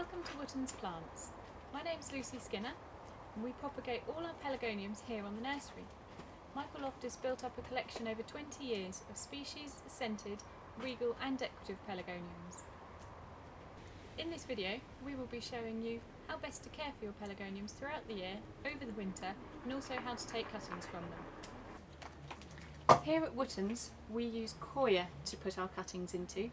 Welcome to Woottens Plants. My name's Lucy Skinner and we propagate all our pelargoniums here on the nursery. Michael Loftus built up a collection over 20 years of species, scented, regal and decorative pelargoniums. In this video we will be showing you how best to care for your pelargoniums throughout the year, over the winter, and also how to take cuttings from them. Here at Woottens we use coir to put our cuttings into.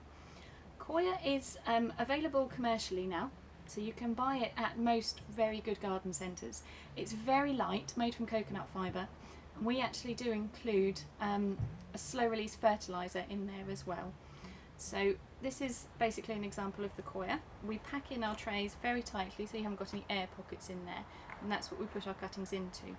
Coir is available commercially now, so you can buy it at most very good garden centres. It's very light, made from coconut fibre, and we actually do include a slow release fertiliser in there as well. So this is basically an example of the coir. We pack in our trays very tightly so you haven't got any air pockets in there, and that's what we put our cuttings into.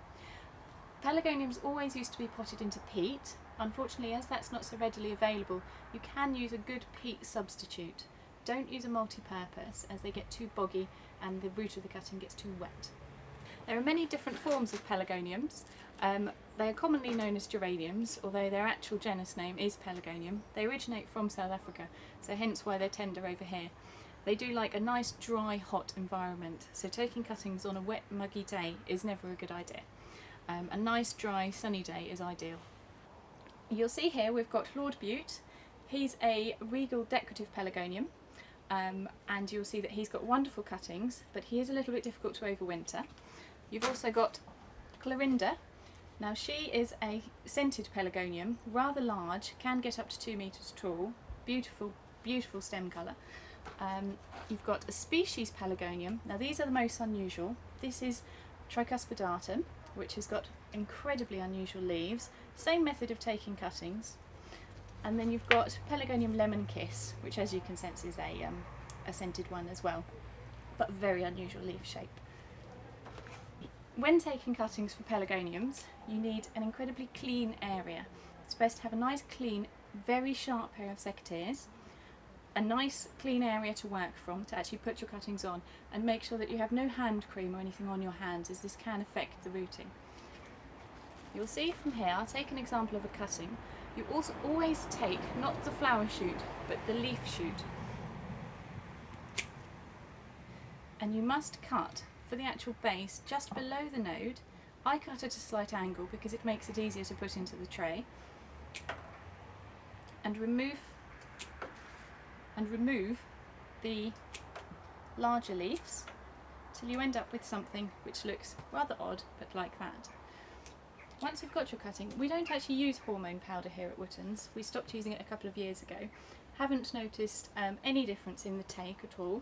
Pelargoniums always used to be potted into peat. Unfortunately, as that's not so readily available, you can use a good peat substitute. Don't use a multi-purpose as they get too boggy and the root of the cutting gets too wet. There are many different forms of pelargoniums. They are commonly known as geraniums, although their actual genus name is Pelargonium. They originate from South Africa, so hence why they're tender over here. They do like a nice dry, hot environment, so taking cuttings on a wet, muggy day is never a good idea. A nice, dry, sunny day is ideal. You'll see here we've got Lord Bute. He's a regal decorative pelargonium, and you'll see that he's got wonderful cuttings, but he is a little bit difficult to overwinter. You've also got Clorinda. Now she is a scented pelargonium, rather large, can get up to 2 metres tall, beautiful, beautiful stem colour. You've got a species pelargonium. Now these are the most unusual. This is Tricuspidatum, which has got incredibly unusual leaves. Same method of taking cuttings. And then you've got Pelargonium Lemon Kiss, which as you can sense is a scented one as well, but very unusual leaf shape. When taking cuttings for pelargoniums, you need an incredibly clean area. It's best to have a nice clean, very sharp pair of secateurs, a nice clean area to work from to actually put your cuttings on, and make sure that you have no hand cream or anything on your hands, as this can affect the rooting. You'll see from here, I'll take an example of a cutting. You also always take not the flower shoot but the leaf shoot, and you must cut for the actual base just below the node. I cut at a slight angle because it makes it easier to put into the tray, and remove the larger leaves till you end up with something which looks rather odd, but like that. Once you've got your cutting, we don't actually use hormone powder here at Woottens. We stopped using it a couple of years ago. Haven't noticed any difference in the take at all.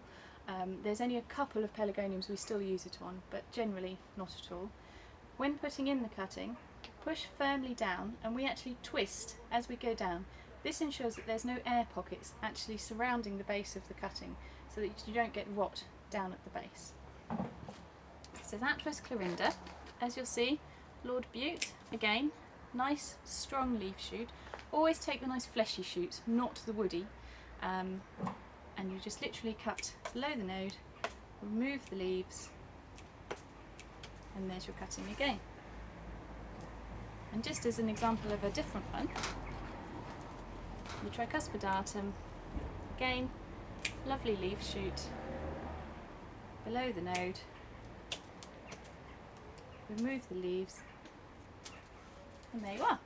There's only a couple of pelargoniums we still use it on, but generally not at all. When putting in the cutting, push firmly down, and we actually twist as we go down. This ensures that there's no air pockets actually surrounding the base of the cutting, so that you don't get rot down at the base. So that was Clorinda. As you'll see, Lord Bute, again, nice strong leaf shoot. Always take the nice fleshy shoots, not the woody, and you just literally cut below the node, remove the leaves, and there's your cutting again. And just as an example of a different one, the Tricuspidatum, again, lovely leaf shoot, below the node, remove the leaves, and there you are.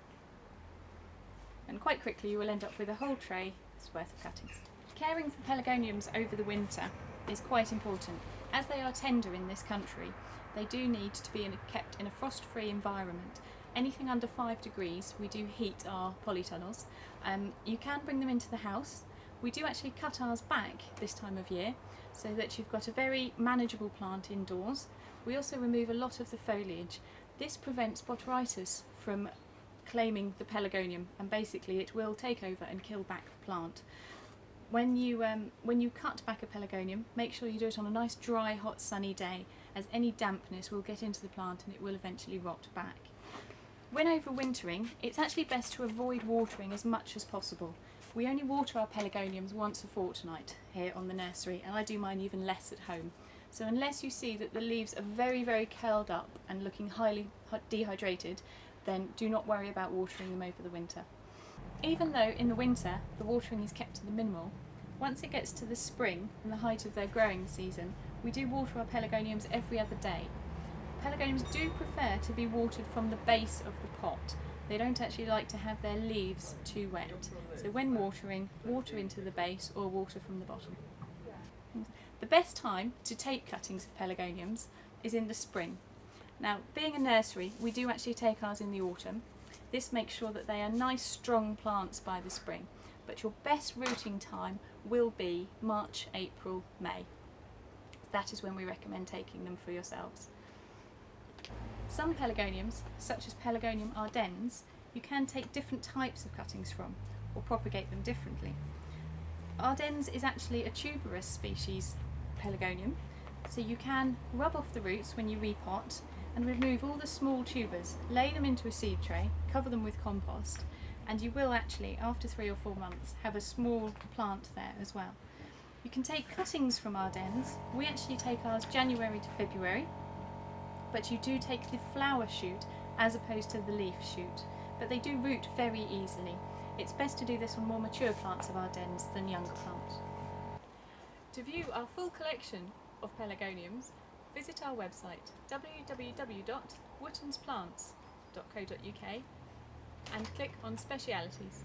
And quite quickly you will end up with a whole tray worth of cuttings. Caring for pelargoniums over the winter is quite important. As they are tender in this country, they do need to be kept in a frost-free environment. Anything under 5 degrees, we do heat our polytunnels. You can bring them into the house. We do actually cut ours back this time of year so that you've got a very manageable plant indoors. We also remove a lot of the foliage. This prevents botrytis from claiming the pelargonium, and basically it will take over and kill back the plant. When you cut back a pelargonium, make sure you do it on a nice dry, hot, sunny day, as any dampness will get into the plant and it will eventually rot back. When overwintering, it's actually best to avoid watering as much as possible. We only water our pelargoniums once a fortnight here on the nursery, and I do mine even less at home. So unless you see that the leaves are very, very curled up and looking highly dehydrated, then do not worry about watering them over the winter. Even though in the winter the watering is kept to the minimal, Once it gets to the spring and the height of their growing season, we do water our pelargoniums every other day. Pelargoniums do prefer to be watered from the base of the pot. They don't actually like to have their leaves too wet. So when watering, water into the base or water from the bottom. The best time to take cuttings of pelargoniums is in the spring. Now, being a nursery, we do actually take ours in the autumn. This makes sure that they are nice, strong plants by the spring. But your best rooting time will be March, April, May. That is when we recommend taking them for yourselves. Some pelargoniums, such as Pelargonium ardens, you can take different types of cuttings from, or propagate them differently. Ardens is actually a tuberous species pelargonium, so you can rub off the roots when you repot and remove all the small tubers, lay them into a seed tray, cover them with compost, and you will actually, after 3 or 4 months, have a small plant there as well. You can take cuttings from ardens. We actually take ours January to February, but you do take the flower shoot as opposed to the leaf shoot, but they do root very easily. It's best to do this on more mature plants of ardens than younger plants. To view our full collection of pelargoniums, visit our website www.woottensplants.co.uk and click on Specialities.